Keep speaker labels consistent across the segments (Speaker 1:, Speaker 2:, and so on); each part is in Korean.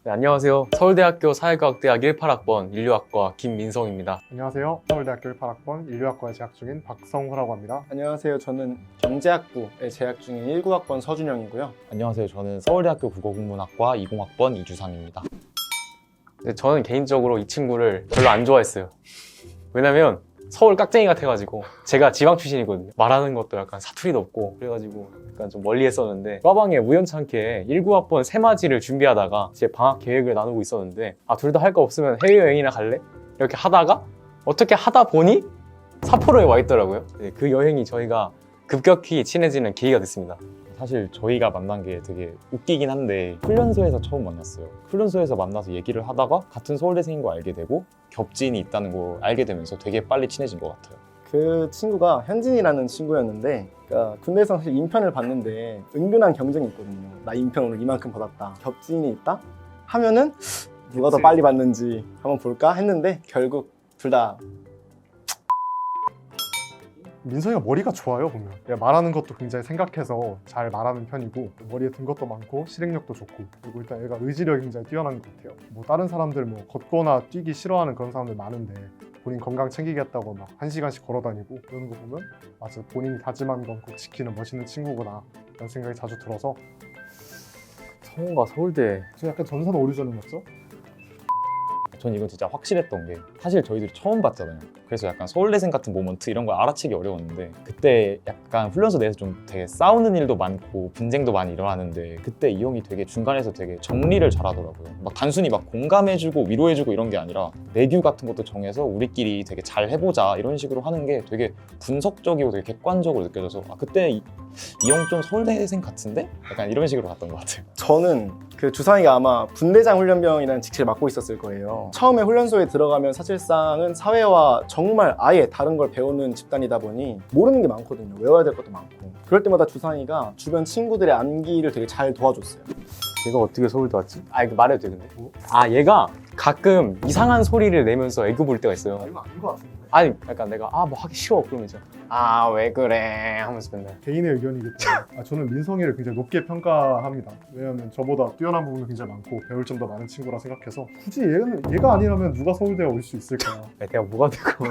Speaker 1: 네, 안녕하세요. 서울대학교 사회과학대학 18학번 인류학과 김민성입니다.
Speaker 2: 안녕하세요. 서울대학교 18학번 인류학과에 재학 중인 박성호라고 합니다.
Speaker 3: 안녕하세요. 저는 경제학부에 재학 중인 19학번 서준영이고요.
Speaker 4: 안녕하세요. 저는 서울대학교 국어국문학과 20학번 이주상입니다.
Speaker 1: 근데 저는 개인적으로 이 친구를 별로 안 좋아했어요. 왜냐면 서울 깍쟁이 같아가지고 제가 지방 출신이거든요. 말하는 것도 약간 사투리도 없고 그래가지고 약간 좀 멀리 했었는데 과방에 우연찮게 19학번 세마지를 준비하다가 제 방학 계획을 나누고 있었는데 둘 다 할 거 없으면 해외여행이나 갈래? 이렇게 하다가 어떻게 하다 보니 삿포로에 와 있더라고요. 그 여행이 저희가 급격히 친해지는 계기가 됐습니다.
Speaker 4: 사실 저희가 만난 게 되게 웃기긴 한데 훈련소에서 처음 만났어요. 훈련소에서 만나서 얘기를 하다가 같은 서울대생인 거 알게 되고 겹지인이 있다는 거 알게 되면서 되게 빨리 친해진 것 같아요.
Speaker 3: 그 친구가 현진이라는 친구였는데 그러니까 군대에서 사실 인편을 봤는데 은근한 경쟁이 있거든요. 나 인편 오늘 이만큼 받았다. 겹지인이 있다? 하면은 누가 더 빨리 받는지 한번 볼까 했는데 결국 둘 다
Speaker 2: 민성이가 머리가 좋아요, 보면. 말하는 것도 굉장히 생각해서 잘 말하는 편이고 머리에 든 것도 많고 실행력도 좋고 그리고 일단 얘가 의지력이 굉장히 뛰어난 것 같아요. 뭐 다른 사람들 뭐 걷거나 뛰기 싫어하는 그런 사람들 많은데 본인 건강 챙기겠다고 막 1시간씩 걸어 다니고 그런 거 보면 맞아, 본인이 다짐한 건 꼭 지키는 멋있는 친구구나 이런 생각이 자주 들어서
Speaker 1: 성우가 서울대
Speaker 2: 저 약간 전산 오류전을 맞죠?
Speaker 4: 전 이건 진짜 확실했던 게 사실 저희들이 처음 봤잖아요. 그래서 약간 서울대생 같은 모먼트 이런 걸 알아채기 어려웠는데 그때 약간 훈련소 내에서 좀 되게 싸우는 일도 많고 분쟁도 많이 일어나는데 그때 이 형이 되게 중간에서 되게 정리를 잘하더라고요. 막 단순히 막 공감해주고 위로해주고 이런 게 아니라 내규 같은 것도 정해서 우리끼리 되게 잘 해보자 이런 식으로 하는 게 되게 분석적이고 되게 객관적으로 느껴져서 그때 이 형 좀 서울대생 같은데? 약간 이런 식으로 갔던 것 같아요.
Speaker 3: 저는 그 주상이가 아마 분대장 훈련병이라는 직책을 맡고 있었을 거예요. 처음에 훈련소에 들어가면 사실상은 사회와 정말 아예 다른 걸 배우는 집단이다 보니 모르는 게 많거든요. 외워야 될 것도 많고. 그럴 때마다 주상이가 주변 친구들의 암기를 되게 잘 도와줬어요.
Speaker 1: 얘가 어떻게 서울대 왔지? 이거 말해도 돼 근데? 얘가 가끔 이상한 소리를 내면서 애교 부릴 때가 있어요.
Speaker 2: 얼마 아닌 것 같은데.
Speaker 1: 아니 약간 내가 뭐 하기 싫어 그러면서 왜 그래 하면서 맨날
Speaker 2: 개인의 의견이기 때문에 저는 민성이를 굉장히 높게 평가합니다. 왜냐하면 저보다 뛰어난 부분이 굉장히 많고 배울 점도 많은 친구라 생각해서 굳이 얘가 아니라면 누가 서울대에 올 수 있을까?
Speaker 1: 내가 뭐가 되고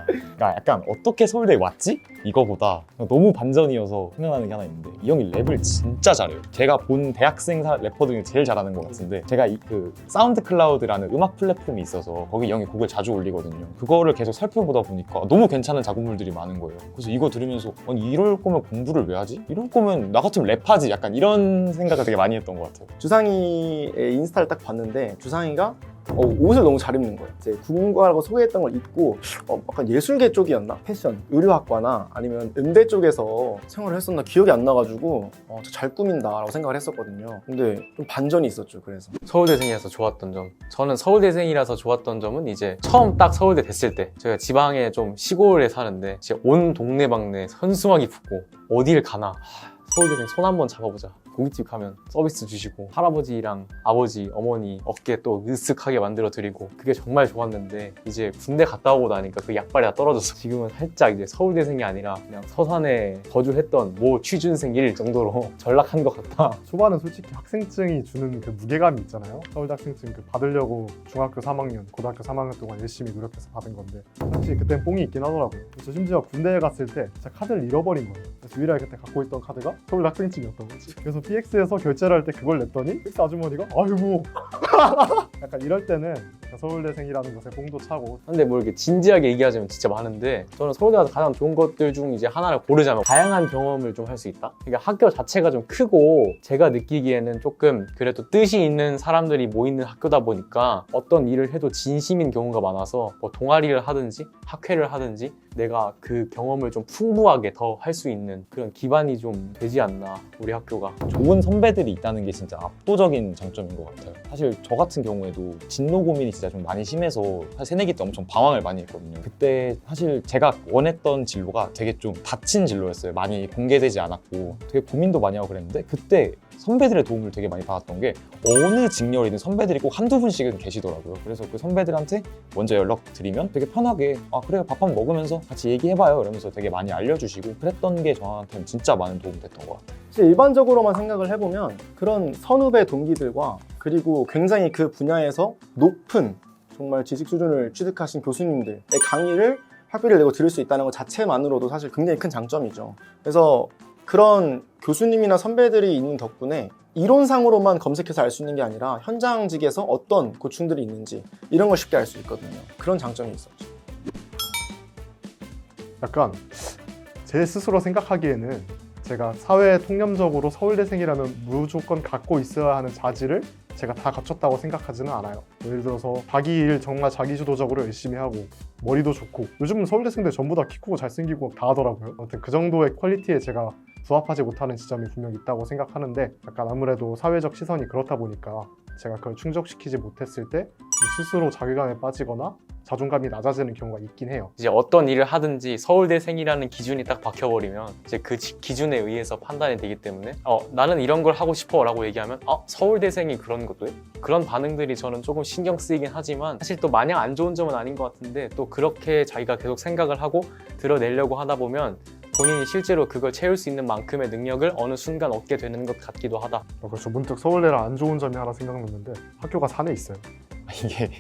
Speaker 4: 그러니까 약간 어떻게 서울대에 왔지? 이거보다 너무 반전이어서 생각나는 게 하나 있는데 이 형이 랩을 진짜 잘해요. 제가 본 대학생 래퍼 중에 제일 잘하는 것 같은데 제가 그 사운드 클라우드라는 음악 플랫폼이 있어서 거기 이 형이 곡을 자주 올리거든요. 그거를 계속 살펴보다 보니까 너무 괜찮은 작업물들이 많은 거예요. 그래서 이거 들으면서 아니 이럴 거면 공부를 왜 하지? 이럴 거면 나 같으면 랩하지 약간 이런 생각을 되게 많이 했던 것 같아요.
Speaker 3: 주상이의 인스타를 딱 봤는데 주상이가 옷을 너무 잘 입는 거예요. 이제 국문과라고 소개했던 걸 입고 약간 예술계 쪽이었나? 패션, 의류학과나 아니면 음대 쪽에서 생활을 했었나 기억이 안 나가지고 잘 꾸민다라고 생각을 했었거든요. 근데 좀 반전이 있었죠. 그래서
Speaker 1: 서울대생이라서 좋았던 점, 저는 서울대생이라서 좋았던 점은 이제 처음 딱 서울대 됐을 때 제가 지방에 좀 시골에 사는데 이제 온 동네방네 현수막이 붙고 어딜 가나 서울대생 손 한번 잡아보자. 고깃집 가면 서비스 주시고 할아버지랑 아버지, 어머니 어깨 또 으쓱하게 만들어 드리고 그게 정말 좋았는데 이제 군대 갔다 오고 나니까 그 약발이 다 떨어져서 지금은 살짝 이제 서울대생이 아니라 그냥 서산에 거주했던 모 취준생 1 정도로 전락한 것 같다.
Speaker 2: 초반은 솔직히 학생증이 주는 그 무게감이 있잖아요. 서울대 학생증 받으려고 중학교 3학년, 고등학교 3학년 동안 열심히 노력해서 받은 건데 솔직히 그땐 뽕이 있긴 하더라고요. 저 심지어 군대에 갔을 때 진짜 카드를 잃어버린 거예요. 그래서 유일하게 그때 갖고 있던 카드가 서울대 학생증이었던 거지. 그래서 PX에서 결제를 할 때 그걸 냈더니 PX 아주머니가 아이고 약간 이럴 때는 서울대생이라는 것에 뽕도 차고.
Speaker 1: 근데 뭐 이렇게 진지하게 얘기하자면 진짜 많은데 저는 서울대 가서 가장 좋은 것들 중 이제 하나를 고르자면 다양한 경험을 좀 할 수 있다. 그러니까 학교 자체가 좀 크고 제가 느끼기에는 조금 그래도 뜻이 있는 사람들이 모이는 학교다 보니까 어떤 일을 해도 진심인 경우가 많아서 뭐 동아리를 하든지 학회를 하든지 내가 그 경험을 좀 풍부하게 더 할 수 있는 그런 기반이 좀 되지 않나 우리 학교가.
Speaker 4: 좋은 선배들이 있다는 게 진짜 압도적인 장점인 것 같아요. 사실 저 같은 경우에도 진로 고민이 진짜 좀 많이 심해서 사실 새내기 때 엄청 방황을 많이 했거든요. 그때 사실 제가 원했던 진로가 되게 좀 닫힌 진로였어요. 많이 공개되지 않았고 되게 고민도 많이 하고 그랬는데 그때 선배들의 도움을 되게 많이 받았던 게 어느 직렬이든 선배들이 꼭 한두 분씩은 계시더라고요. 그래서 그 선배들한테 먼저 연락드리면 되게 편하게 그래 밥 한번 먹으면서 같이 얘기해봐요 이러면서 되게 많이 알려주시고 그랬던 게 저한테는 진짜 많은 도움이 됐던 것 같아요.
Speaker 3: 일반적으로만 생각을 해보면 그런 선후배 동기들과 그리고 굉장히 굉장히 그 분야에서 높은 정말 지식 수준을 취득하신 교수님들의 강의를 학비를 내고 들을 수 있다는 것 자체만으로도 사실 굉장히 큰 장점이죠. 그래서 그런 교수님이나 선배들이 있는 덕분에 이론상으로만 검색해서 알 수 있는 게 아니라 현장직에서 어떤 고충들이 있는지 이런 걸 쉽게 알 수 있거든요. 그런 장점이 있었죠.
Speaker 2: 약간 제 스스로 생각하기에는 제가 사회 통념적으로 서울대생이라면 무조건 갖고 있어야 하는 자질을 제가 다 갖췄다고 생각하지는 않아요. 예를 들어서 자기 일 정말 자기주도적으로 열심히 하고 머리도 좋고, 요즘은 서울대생들 전부 다 키 크고 잘생기고 다 하더라고요. 아무튼 그 정도의 퀄리티에 제가 부합하지 못하는 지점이 분명 있다고 생각하는데, 약간 아무래도 사회적 시선이 그렇다 보니까 제가 그걸 충족시키지 못했을 때 스스로 자괴감에 빠지거나 자존감이 낮아지는 경우가 있긴 해요.
Speaker 1: 이제 어떤 일을 하든지 서울대생이라는 기준이 딱 박혀버리면 이제 그 기준에 의해서 판단이 되기 때문에 나는 이런 걸 하고 싶어 라고 얘기하면 서울대생이 그런 것도 해? 그런 반응들이 저는 조금 신경 쓰이긴 하지만, 사실 또 마냥 안 좋은 점은 아닌 것 같은데, 또 그렇게 자기가 계속 생각을 하고 드러내려고 하다 보면 본인이 실제로 그걸 채울 수 있는 만큼의 능력을 어느 순간 얻게 되는 것 같기도 하다.
Speaker 2: 그렇죠. 문득 서울대랑 안 좋은 점이 하나 생각났는데, 학교가 산에 있어요.
Speaker 4: 이게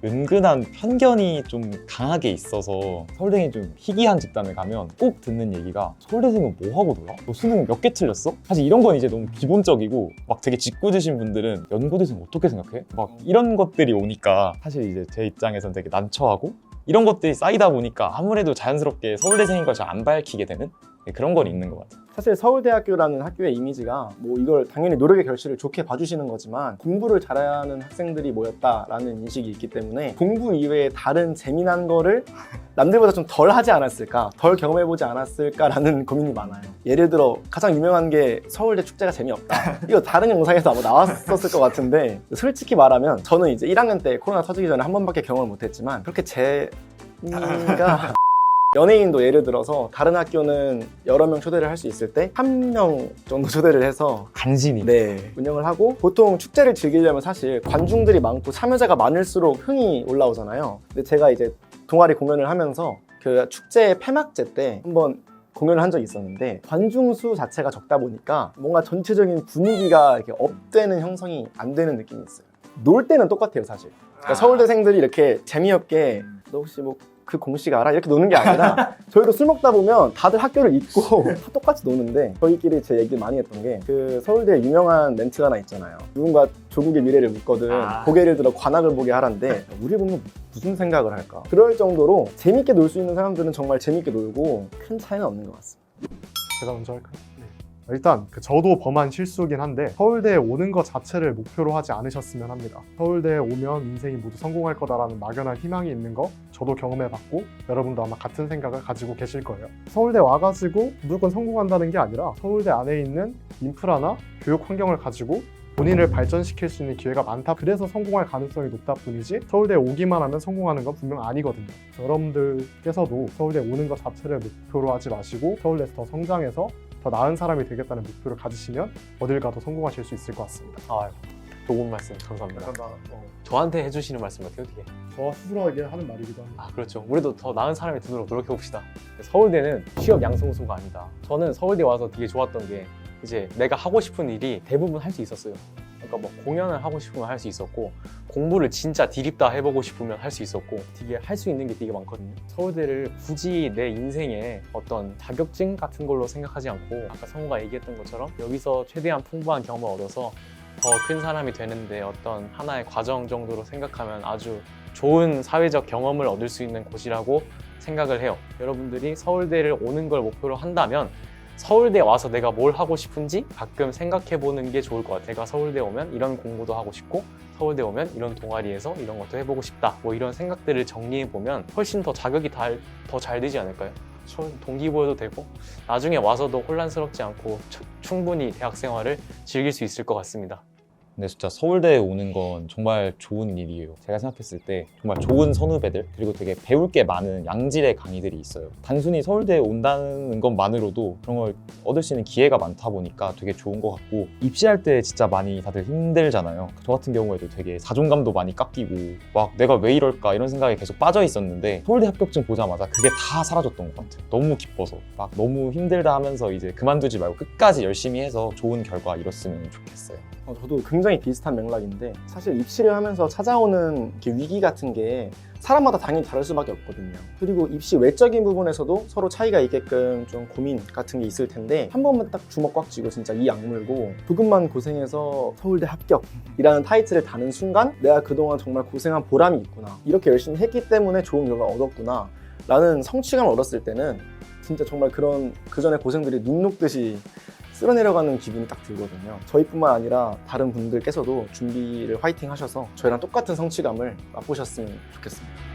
Speaker 4: 은근한 편견이 좀 강하게 있어서 서울대생이 좀 희귀한 집단을 가면 꼭 듣는 얘기가, 서울대생은 뭐 하고 놀아? 너 수능 몇 개 틀렸어? 사실 이런 건 이제 너무 기본적이고, 막 되게 짓궂으신 분들은 연고대생 어떻게 생각해? 막 이런 것들이 오니까 사실 이제 제 입장에서는 되게 난처하고, 이런 것들이 쌓이다 보니까 아무래도 자연스럽게 서울대생인 걸 잘 안 밝히게 되는 그런 건 있는 것 같아요.
Speaker 3: 사실 서울대학교라는 학교의 이미지가 뭐 이걸 당연히 노력의 결실을 좋게 봐주시는 거지만, 공부를 잘하는 학생들이 모였다라는 인식이 있기 때문에 공부 이외에 다른 재미난 거를 남들보다 좀 덜 하지 않았을까, 덜 경험해보지 않았을까라는 고민이 많아요. 예를 들어 가장 유명한 게 서울대 축제가 재미없다. 이거 다른 영상에서 아마 나왔었을 것 같은데, 솔직히 말하면 저는 이제 1학년 때 코로나 터지기 전에 한 번밖에 경험을 못했지만, 그렇게 재미가 연예인도 예를 들어서 다른 학교는 여러 명 초대를 할 수 있을 때 한 명 정도 초대를 해서
Speaker 4: 간신히.
Speaker 3: 운영을 하고, 보통 축제를 즐기려면 사실 관중들이 많고 참여자가 많을수록 흥이 올라오잖아요. 근데 제가 이제 동아리 공연을 하면서 그 축제 폐막제 때 한번 공연을 한 적이 있었는데, 관중 수 자체가 적다 보니까 뭔가 전체적인 분위기가 이렇게 업되는 형성이 안 되는 느낌이 있어요. 놀 때는 똑같아요, 사실. 그러니까 서울대생들이 이렇게 재미없게 너 혹시 뭐 그 공식 알아? 이렇게 노는 게 아니라 저희도 술 먹다 보면 다들 학교를 잊고 다 똑같이 노는데, 저희끼리 제 얘기 많이 했던 게, 그 서울대 유명한 멘트가 하나 있잖아요. 누군가 조국의 미래를 묻거든 고개를 들어 관악을 보게 하란데, 우리 보면 무슨 생각을 할까? 그럴 정도로 재밌게 놀 수 있는 사람들은 정말 재밌게 놀고 큰 차이는 없는 것 같습니다.
Speaker 2: 제가 먼저 할까요? 일단 저도 범한 실수긴 한데, 서울대에 오는 것 자체를 목표로 하지 않으셨으면 합니다. 서울대에 오면 인생이 모두 성공할 거다라는 막연한 희망이 있는 거 저도 경험해봤고, 여러분도 아마 같은 생각을 가지고 계실 거예요. 서울대 와가지고 무조건 성공한다는 게 아니라, 서울대 안에 있는 인프라나 교육 환경을 가지고 본인을 발전시킬 수 있는 기회가 많다, 그래서 성공할 가능성이 높다 뿐이지, 서울대에 오기만 하면 성공하는 건 분명 아니거든요. 여러분들께서도 서울대에 오는 것 자체를 목표로 하지 마시고, 서울대에서 더 성장해서 더 나은 사람이 되겠다는 목표를 가지시면 어딜 가도 성공하실 수 있을 것 같습니다.
Speaker 1: 좋은 말씀 감사합니다. 저한테 해주시는 말씀 같아요, 어떻게?
Speaker 2: 저 스스로에게 하는 말이기도 합니다.
Speaker 1: 그렇죠. 우리도 더 나은 사람이 되도록 노력해봅시다. 서울대는 취업 양성소가 아니다. 저는 서울대 와서 되게 좋았던 게, 이제 내가 하고 싶은 일이 대부분 할 수 있었어요. 그러니까 뭐 공연을 하고 싶으면 할 수 있었고, 공부를 진짜 디립다 해보고 싶으면 할 수 있었고, 되게 할 수 있는 게 되게 많거든요. 서울대를 굳이 내 인생의 어떤 자격증 같은 걸로 생각하지 않고, 아까 성우가 얘기했던 것처럼 여기서 최대한 풍부한 경험을 얻어서 더 큰 사람이 되는데 어떤 하나의 과정 정도로 생각하면 아주 좋은 사회적 경험을 얻을 수 있는 곳이라고 생각을 해요. 여러분들이 서울대를 오는 걸 목표로 한다면, 서울대 와서 내가 뭘 하고 싶은지 가끔 생각해 보는 게 좋을 것 같아요. 내가 서울대 오면 이런 공부도 하고 싶고, 서울대 오면 이런 동아리에서 이런 것도 해보고 싶다, 뭐 이런 생각들을 정리해 보면 훨씬 더 자격이 더 잘 되지 않을까요? 동기부여도 되고, 나중에 와서도 혼란스럽지 않고 충분히 대학 생활을 즐길 수 있을 것 같습니다.
Speaker 4: 근데 진짜 서울대에 오는 건 정말 좋은 일이에요. 제가 생각했을 때 정말 좋은 선후배들, 그리고 되게 배울 게 많은 양질의 강의들이 있어요. 단순히 서울대에 온다는 것만으로도 그런 걸 얻을 수 있는 기회가 많다 보니까 되게 좋은 것 같고, 입시할 때 진짜 많이 다들 힘들잖아요. 저 같은 경우에도 되게 자존감도 많이 깎이고, 막 내가 왜 이럴까 이런 생각에 계속 빠져 있었는데, 서울대 합격증 보자마자 그게 다 사라졌던 것 같아요. 너무 기뻐서. 막 너무 힘들다 하면서 이제 그만두지 말고 끝까지 열심히 해서 좋은 결과 이뤘으면 좋겠어요.
Speaker 3: 저도 굉장히 비슷한 맥락인데 사실 입시를 하면서 찾아오는 이렇게 위기 같은 게 사람마다 당연히 다를 수밖에 없거든요. 그리고 입시 외적인 부분에서도 서로 차이가 있게끔 좀 고민 같은 게 있을 텐데 한 번만 딱 주먹 꽉 쥐고 진짜 이 악물고 조금만 고생해서 서울대 합격이라는 타이틀을 다는 순간 내가 그동안 정말 고생한 보람이 있구나, 이렇게 열심히 했기 때문에 좋은 결과 얻었구나 라는 성취감을 얻었을 때는 진짜 정말 그런 그전의 고생들이 눈 녹듯이 쓸어내려가는 기분이 딱 들거든요. 저희뿐만 아니라 다른 분들께서도 준비를 화이팅 하셔서 저희랑 똑같은 성취감을 맛보셨으면 좋겠습니다.